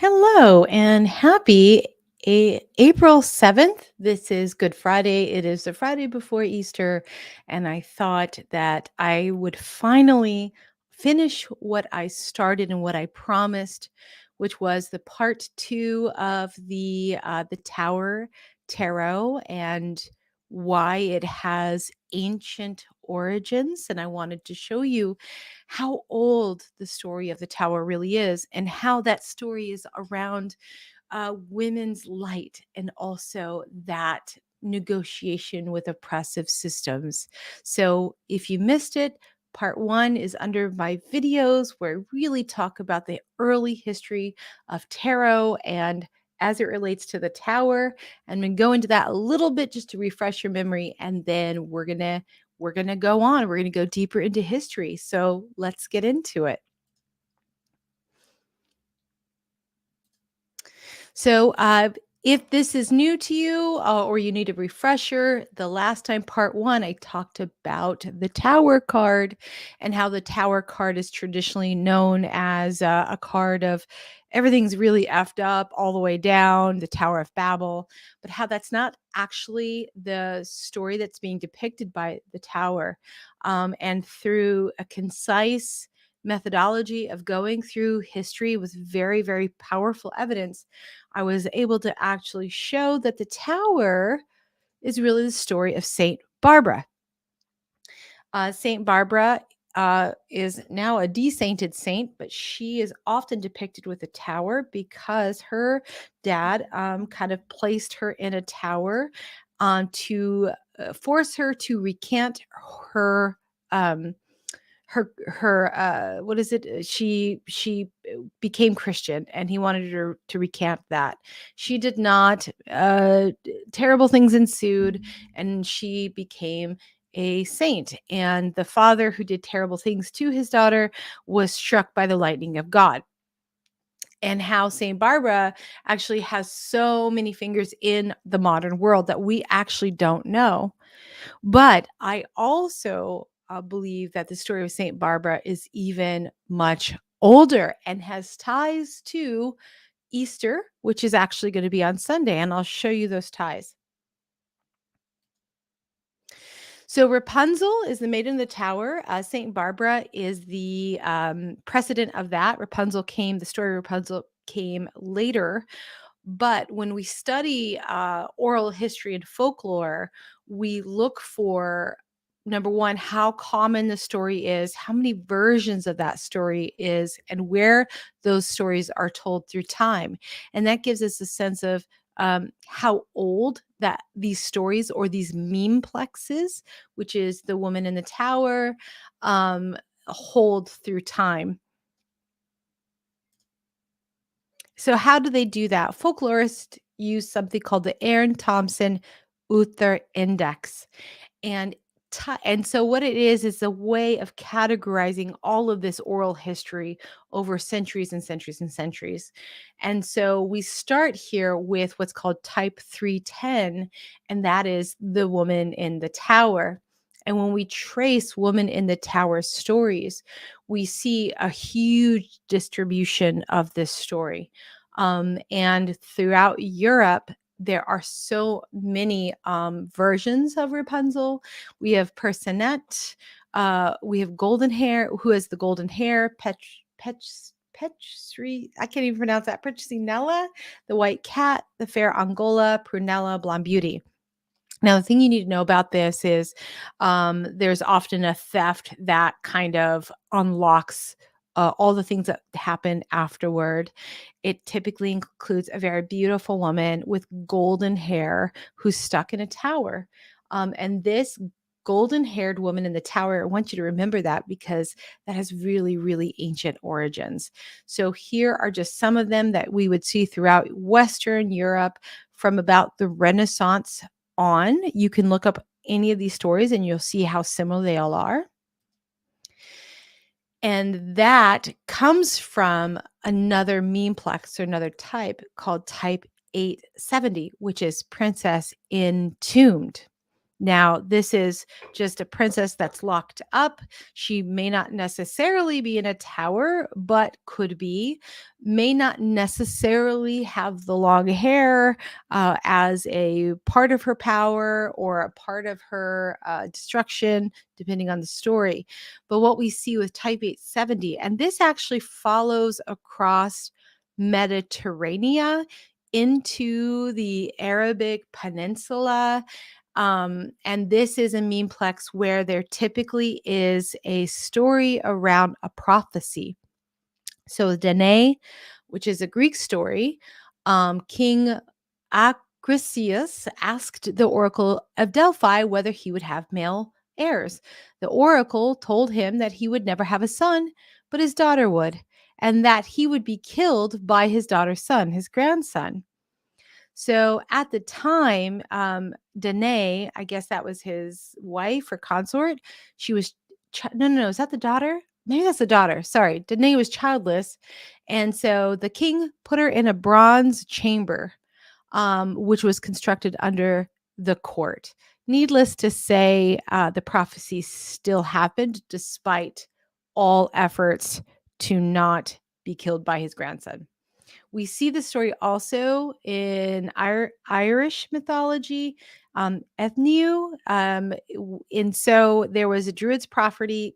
Hello and happy April 7th. This is Good Friday. It is the Friday before Easter. And I thought that I would finally finish what I started and what I promised, which was the part two of the Tower Tarot and why it has ancient origins. And I wanted to show you how old the story of the tower really is and how that story is around women's light and also that negotiation with oppressive systems. So if you missed it, part one is under my videos where I really talk about the early history of tarot and as it relates to the tower. I'm going to go into that a little bit just to refresh your memory, and then we're going to go on. We're going to go deeper into history. So let's get into it. So, if this is new to you or you need a refresher, the last time, part one, I talked about the Tower card and how the Tower card is traditionally known as a card of everything's really effed up all the way down, the Tower of Babel, but how that's not actually the story that's being depicted by the Tower. And through a concise methodology of going through history with very, very powerful evidence, I was able to actually show that the tower is really the story of Saint Barbara. Saint Barbara is now a desainted saint, but she is often depicted with a tower because her dad kind of placed her in a tower to force her to recant her. Um, what is it? She became Christian, and he wanted her to recant that. She did not. Terrible things ensued, and she became a saint. And the father who did terrible things to his daughter was struck by the lightning of God. And how Saint Barbara actually has so many fingers in the modern world that we actually don't know. But I also believe that the story of Saint Barbara is even much older and has ties to Easter, which is actually going to be on Sunday. And I'll show you those ties. So Rapunzel is the maiden of the tower. Saint Barbara is the precedent of that. The story of Rapunzel came later. But when we study oral history and folklore, we look for number one, how common the story is, how many versions of that story is, and where those stories are told through time. And that gives us a sense of how old that these stories or these memeplexes, which is the woman in the tower, um, hold through time. So how do they do that? Folklorists use something called the Aarne Thompson Uther Index. And and so what it is a way of categorizing all of this oral history over centuries and centuries and centuries. And so we start here with what's called type 310, and that is the woman in the tower. And when we trace woman in the tower stories, we see a huge distribution of this story. And throughout Europe, there are so many versions of Rapunzel. We have Personette. We have Golden Hair, who has the golden hair. Petri, I can't even pronounce that. Petronella, the white cat, the fair Angola, Prunella, Blonde Beauty. Now, the thing you need to know about this is there's often a theft that kind of unlocks all the things that happen afterward. It typically includes a very beautiful woman with golden hair who's stuck in a tower. And this golden haired woman in the tower, I want you to remember that because that has really, really ancient origins. So here are just some of them that we would see throughout Western Europe from about the Renaissance on. You can look up any of these stories and you'll see how similar they all are. And that comes from another memeplex or another type called type 870, which is Princess Entombed. Now, this is just a princess that's locked up. She may not necessarily be in a tower, but could be, may not necessarily have the long hair as a part of her power or a part of her destruction, depending on the story. But what we see with Type 870, and this actually follows across Mediterranean into the Arabic Peninsula, and this is a memeplex where there typically is a story around a prophecy. So Danae, which is a Greek story, King Acrisius asked the oracle of Delphi whether he would have male heirs. The oracle told him that he would never have a son, but his daughter would, and that he would be killed by his daughter's son, his grandson. So at the time, Danae, I guess that was his wife or consort. She was no. Is that the daughter? Maybe that's the daughter. Sorry, Danae was childless, and so the king put her in a bronze chamber, which was constructed under the court. Needless to say, the prophecy still happened despite all efforts to not be killed by his grandson. We see the story also in Irish mythology, Ethniu. And so there was a druid's prophecy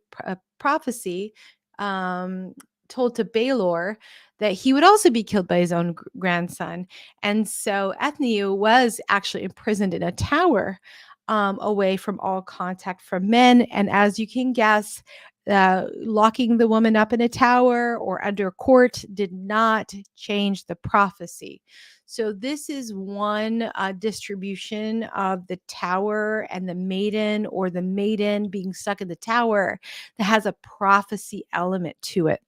um, told to Baelor that he would also be killed by his own grandson. And so Ethniu was actually imprisoned in a tower away from all contact from men. And as you can guess, locking the woman up in a tower or under court did not change the prophecy. So, this is one distribution of the tower and the maiden, or the maiden being stuck in the tower, that has a prophecy element to it.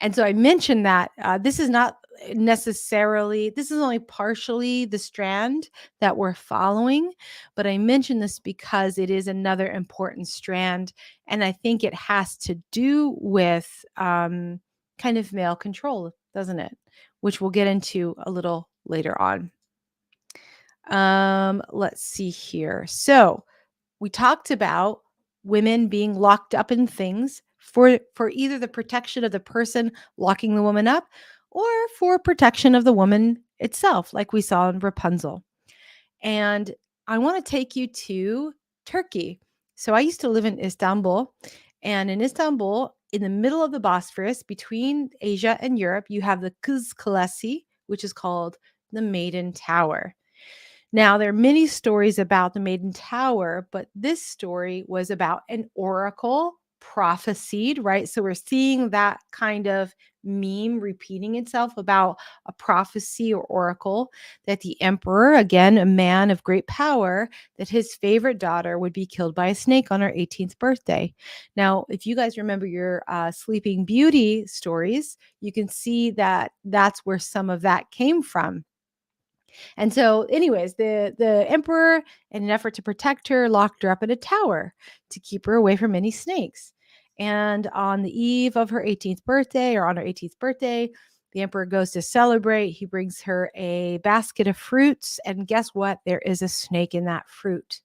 And so I mentioned that this is not necessarily, this is only partially the strand that we're following, but I mention this because it is another important strand. And I think it has to do with kind of male control, doesn't it? Which we'll get into a little later on. Let's see here. So, we talked about women being locked up in things for either the protection of the person locking the woman up or for protection of the woman itself, like we saw in Rapunzel. And I want to take you to Turkey. So I used to live in Istanbul, and in Istanbul, in the middle of the Bosphorus between Asia and Europe, you have the Kız Kulesi, which is called the Maiden Tower. Now, there are many stories about the Maiden Tower, but this story was about an oracle prophesied, right? So we're seeing that kind of meme repeating itself about a prophecy or oracle that the emperor, again, a man of great power, that his favorite daughter would be killed by a snake on her 18th birthday. Now, if you guys remember your Sleeping Beauty stories, you can see that that's where some of that came from. And so, anyways, the emperor, in an effort to protect her, locked her up in a tower to keep her away from any snakes. And on the eve of her 18th birthday, or on her 18th birthday, the emperor goes to celebrate. He brings her a basket of fruits, and guess what? There is a snake in that fruit,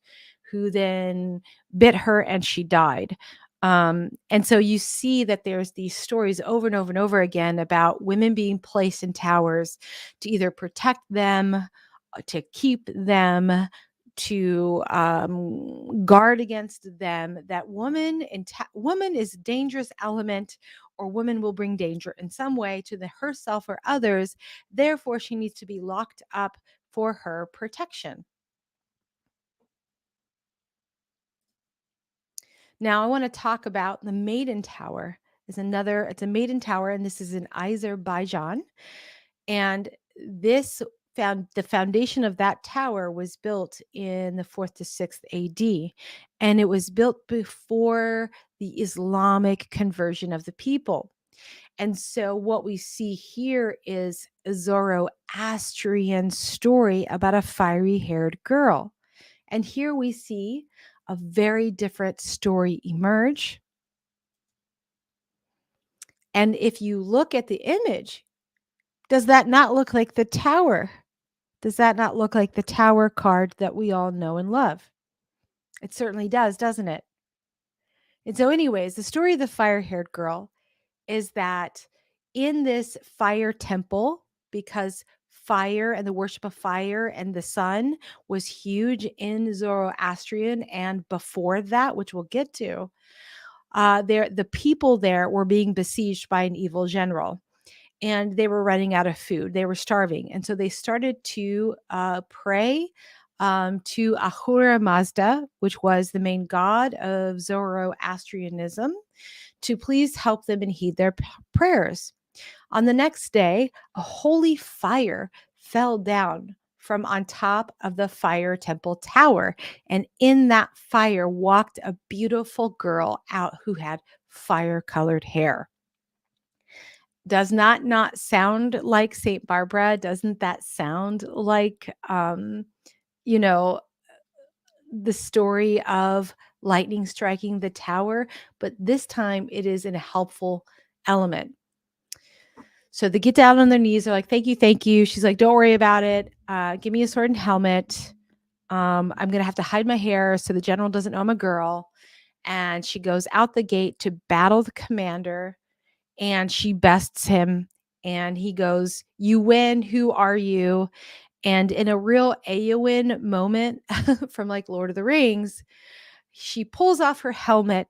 who then bit her and she died. And so you see that there's these stories over and over and over again about women being placed in towers to either protect them, to keep them, to guard against them. That woman is a dangerous element, or woman will bring danger in some way to herself or others. Therefore, she needs to be locked up for her protection. Now, I want to talk about the Maiden Tower. It's a Maiden Tower, and this is in Azerbaijan. And this the foundation of that tower was built in the 4th to 6th AD. And it was built before the Islamic conversion of the people. And so what we see here is a Zoroastrian story about a fiery-haired girl. And here we see a very different story emerge. And if you look at the image, does that not look like the tower? Does that not look like the tower card that we all know and love? It certainly does, doesn't it? And so, anyways, the story of the fire haired girl is that in this fire temple, because fire and the worship of fire and the sun was huge in Zoroastrian and before that, which we'll get to, the people there were being besieged by an evil general and they were running out of food. They were starving. And so they started to pray to Ahura Mazda, which was the main god of Zoroastrianism, to please help them and heed their prayers. On the next day, a holy fire fell down from on top of the fire temple tower. And in that fire walked a beautiful girl out who had fire colored hair. Does not sound like Saint Barbara? Doesn't that sound like, you know, the story of lightning striking the tower? But this time it is in a helpful element. So they get down on their knees. They're like, thank you, thank you. She's like, don't worry about it. Give me a sword and helmet. I'm going to have to hide my hair so the general doesn't know I'm a girl. And she goes out the gate to battle the commander and she bests him. And he goes, you win. Who are you? And in a real Eowyn moment from like Lord of the Rings, she pulls off her helmet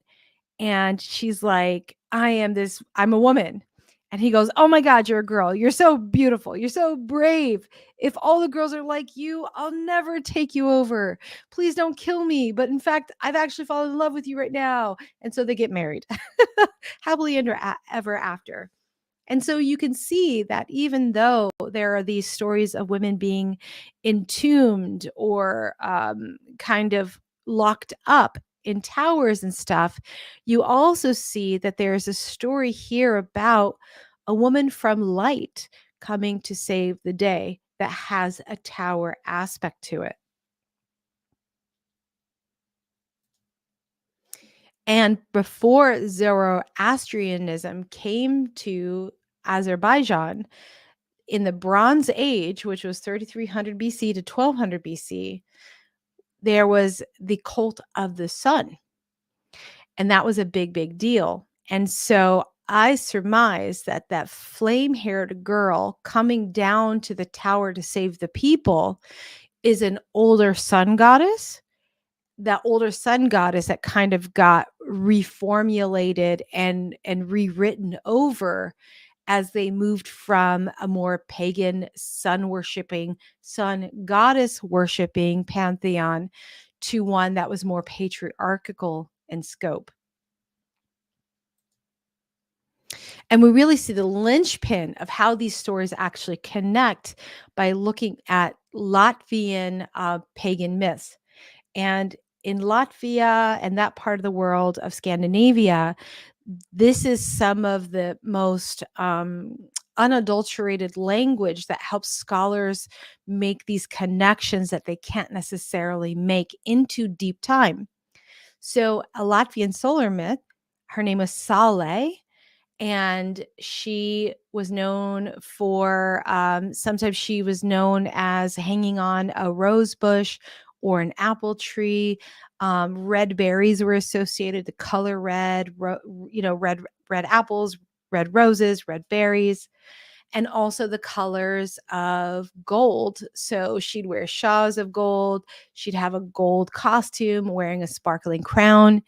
and she's like, I'm a woman. And he goes, oh my God, you're a girl. You're so beautiful. You're so brave. If all the girls are like you, I'll never take you over. Please don't kill me. But in fact, I've actually fallen in love with you right now. And so they get married happily ever after. And so you can see that even though there are these stories of women being entombed or kind of locked up in towers and stuff, you also see that there's a story here about a woman from light coming to save the day that has a tower aspect to it. And before Zoroastrianism came to Azerbaijan, in the Bronze Age, which was 3300 BC to 1200 BC, there was the cult of the sun. And that was a big, big deal. And so I surmise that that flame haired girl coming down to the tower to save the people is an older sun goddess. That older sun goddess that kind of got reformulated and rewritten over as they moved from a more pagan sun worshiping, sun goddess worshiping pantheon to one that was more patriarchal in scope. And we really see the linchpin of how these stories actually connect by looking at Latvian pagan myths. And in Latvia and that part of the world of Scandinavia, this is some of the most unadulterated language that helps scholars make these connections that they can't necessarily make into deep time. So, a Latvian solar myth, her name was Sale, and she was known for sometimes she was known as hanging on a rose bush or an apple tree. Red berries were associated, the color red, red apples, red roses, red berries, and also the colors of gold. So she'd wear shawls of gold, she'd have a gold costume wearing a sparkling crown.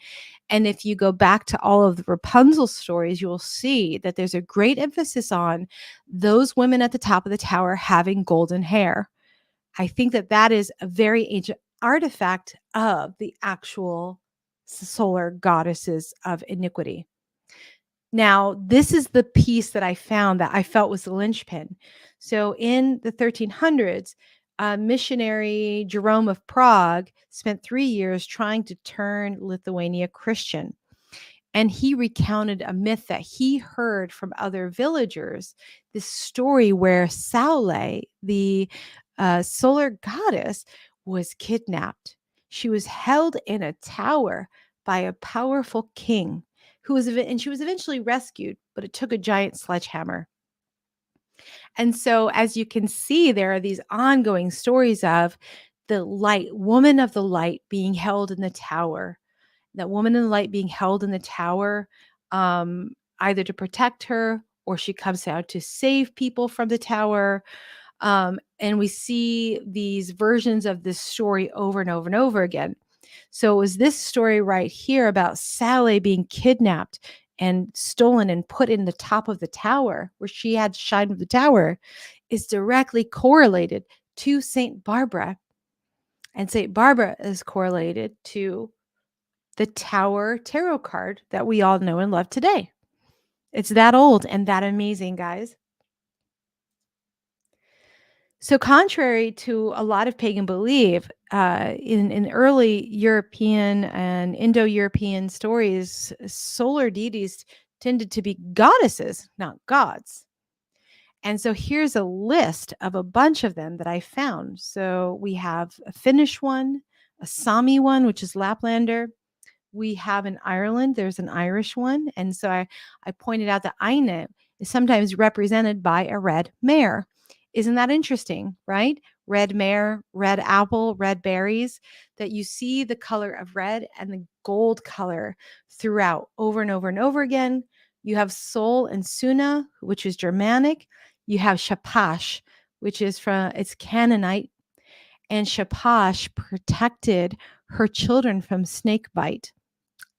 And if you go back to all of the Rapunzel stories, you will see that there's a great emphasis on those women at the top of the tower having golden hair. I think that that is a very ancient artifact of the actual solar goddesses of iniquity. Now, this is the piece that I found that I felt was the linchpin. So in the 1300s, missionary Jerome of Prague spent 3 years trying to turn Lithuania Christian. And he recounted a myth that he heard from other villagers, this story where Saule, the solar goddess, was kidnapped. She was held in a tower by a powerful king and she was eventually rescued, but it took a giant sledgehammer. And so, as you can see, there are these ongoing stories of the light, woman of the light being held in the tower. That woman in the light being held in the tower, um, either to protect her or she comes out to save people from the tower. And we see these versions of this story over and over and over again. So it was this story right here about Sally being kidnapped and stolen and put in the top of the tower where she had to shine with the tower is directly correlated to Saint Barbara. And Saint Barbara is correlated to the Tower tarot card that we all know and love today. It's that old and that amazing, guys. So, contrary to a lot of pagan belief, in early European and Indo-European stories, solar deities tended to be goddesses, not gods. And so here's a list of a bunch of them that I found. So we have a Finnish one, a Sami one, which is Laplander. We have in Ireland, there's an Irish one. And so I pointed out that Aarne is sometimes represented by a red mare. Isn't that interesting, right? Red mare, red apple, red berries, that you see the color of red and the gold color throughout over and over and over again. You have Sol and Suna, which is Germanic. You have Shapash, which is it's Canaanite. And Shapash protected her children from snake bite.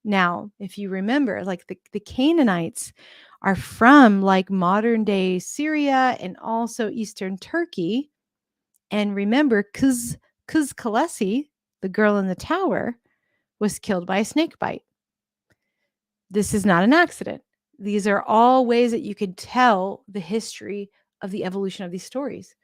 Now, if you remember, like the Canaanites are from like modern day Syria and also Eastern Turkey. And remember, Kalesi, the girl in the tower, was killed by a snake bite. This is not an accident. These are all ways that you could tell the history of the evolution of these stories.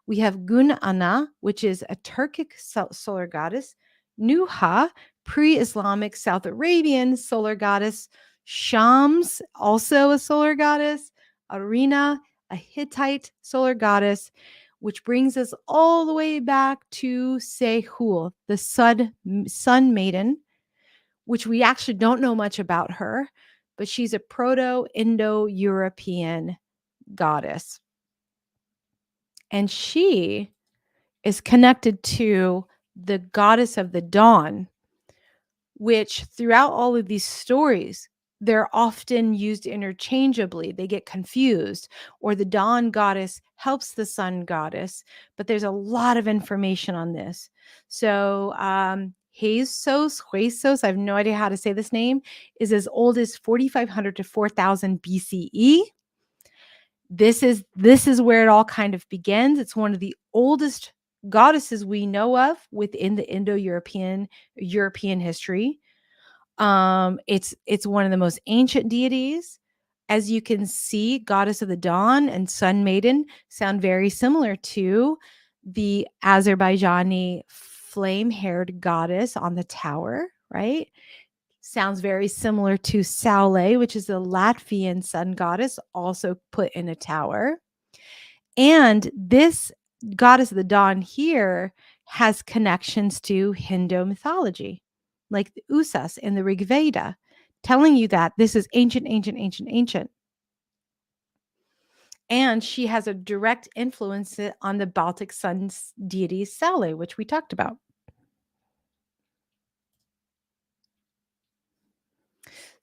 We have Gun Ana, which is a Turkic solar goddess, Nuha, pre-Islamic South Arabian solar goddess, Shams, also a solar goddess, Arena, a Hittite solar goddess, which brings us all the way back to Sehul, the sun maiden, which we actually don't know much about her, but she's a Proto-Indo-European goddess. And she is connected to the goddess of the dawn, which throughout all of these stories, they're often used interchangeably. They get confused, or the dawn goddess helps the sun goddess, but there's a lot of information on this. So, Jesus, I have no idea how to say this name, is as old as 4,500 to 4,000 BCE. This is where it all kind of begins. It's one of the oldest goddesses we know of within the European history. It's one of the most ancient deities. As you can see, goddess of the dawn and sun maiden sound very similar to the Azerbaijani flame-haired goddess on the tower, right? Sounds very similar to Saule, which is the Latvian sun goddess, also put in a tower. And this goddess of the dawn here has connections to Hindu mythology, like the Usas in the Rig Veda, telling you that this is ancient, ancient, ancient, ancient. And she has a direct influence on the Baltic sun deity Saule, which we talked about.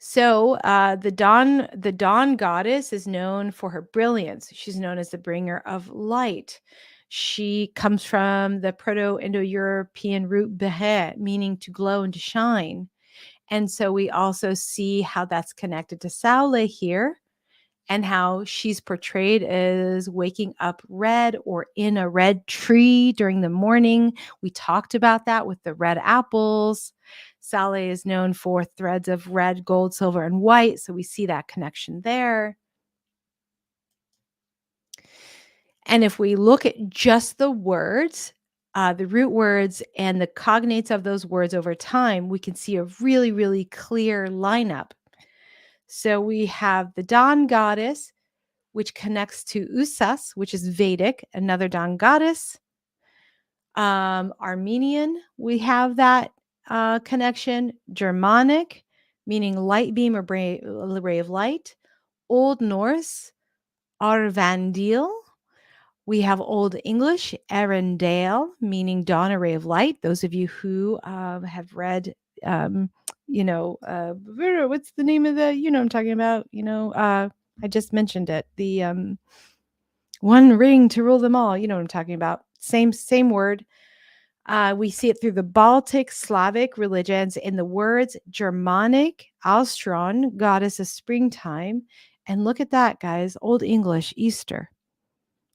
So the dawn goddess is known for her brilliance. She's known as the bringer of light. She comes from the Proto-Indo-European root behe, meaning to glow and to shine. And so we also see how that's connected to Saule here, and how she's portrayed as waking up red or in a red tree during the morning. We talked about that with the red apples. Saule is known for threads of red, gold, silver, and white. So we see that connection there. And if we look at just the words, the root words and the cognates of those words over time, we can see a really, really clear lineup. So we have the dawn goddess, which connects to Usas, which is Vedic, another dawn goddess. Armenian, we have that connection. Germanic, meaning light beam or ray of light. Old Norse, Arvandil, We have Old English, Arundel, meaning dawn, a ray of light. Those of you who have read, um, what's the name of the, I'm talking about, I just mentioned it. The one ring to rule them all. You know what I'm talking about. Same word. We see it through the Baltic Slavic religions in the words Germanic, Alstron, goddess of springtime. And look at that, guys. Old English, Easter.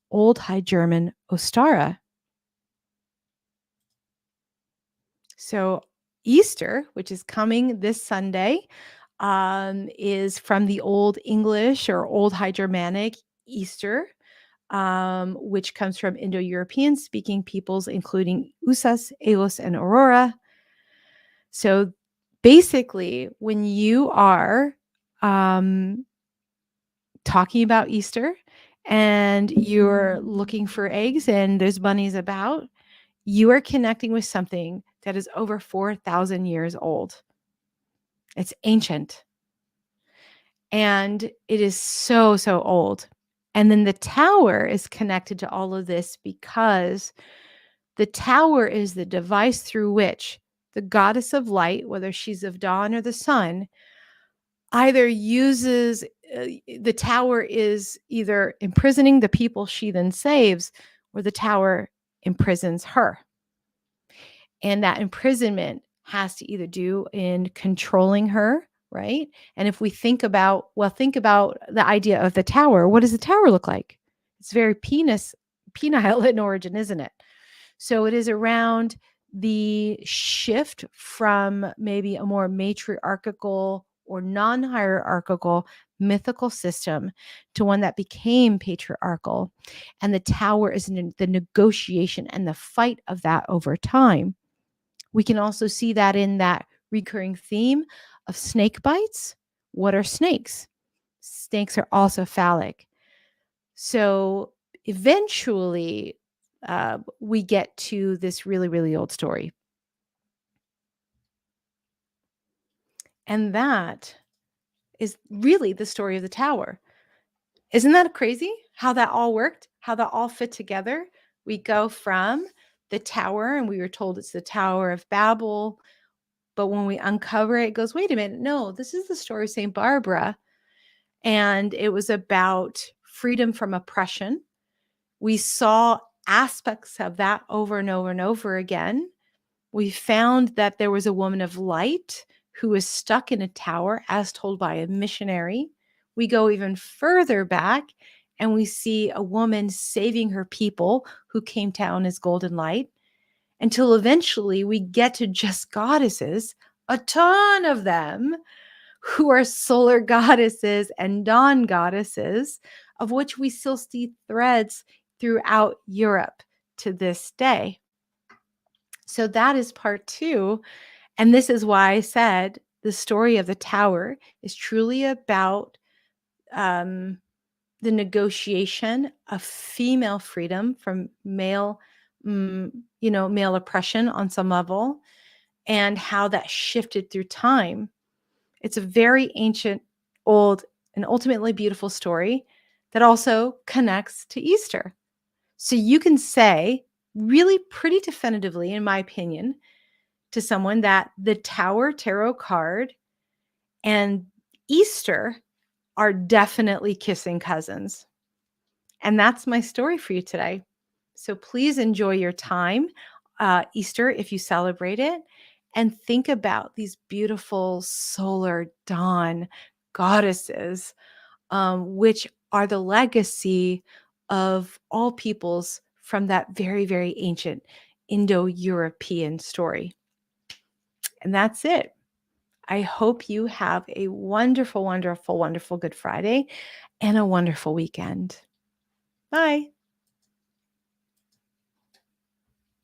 Old High German, Ostara. So Easter, which is coming this Sunday, is from the Old English or Old High Germanic Easter, which comes from Indo-European speaking peoples, including Usas, Eos, and Aurora. So basically, when you are talking about Easter and you're looking for eggs and there's bunnies about, you are connecting with something that is over 4,000 years old. It's ancient. And it is so, so old. And then the tower is connected to all of this because the tower is the device through which the goddess of light, whether she's of dawn or the sun, either uses the tower is either imprisoning the people she then saves, or the tower imprisons her. And that imprisonment has to either do in controlling her, right? And if we think about the idea of the tower. What does the tower look like? It's very penile in origin, isn't it? So it is around the shift from maybe a more matriarchal or non-hierarchical mythical system to one that became patriarchal. And the tower is the negotiation and the fight of that over time. We can also see that in that recurring theme of snake bites. What are snakes? Snakes are also phallic. So eventually, we get to this really, really old story. And that is really the story of the tower. Isn't that crazy how that all worked? How that all fit together? We go from the tower, and we were told it's the Tower of Babel. But when we uncover it, it goes, wait a minute, no, this is the story of St. Barbara. And it was about freedom from oppression. We saw aspects of that over and over and over again. We found that there was a woman of light who was stuck in a tower, as told by a missionary. We go even further back and we see a woman saving her people who came down as golden light, until eventually we get to just goddesses, a ton of them, who are solar goddesses and dawn goddesses, of which we still see threads throughout Europe to this day. So that is part 2. And this is why I said the story of the tower is truly about the negotiation of female freedom from male, male oppression on some level, and how that shifted through time. It's a very ancient, old, and ultimately beautiful story that also connects to Easter. So you can say really pretty definitively, in my opinion, to someone that the Tower Tarot card and Easter are definitely kissing cousins. And that's my story for you today. So please enjoy your time, Easter, if you celebrate it, and think about these beautiful solar dawn goddesses, which are the legacy of all peoples from that very, very ancient Indo-European story. And that's it. I hope you have a wonderful, wonderful, wonderful Good Friday and a wonderful weekend. Bye.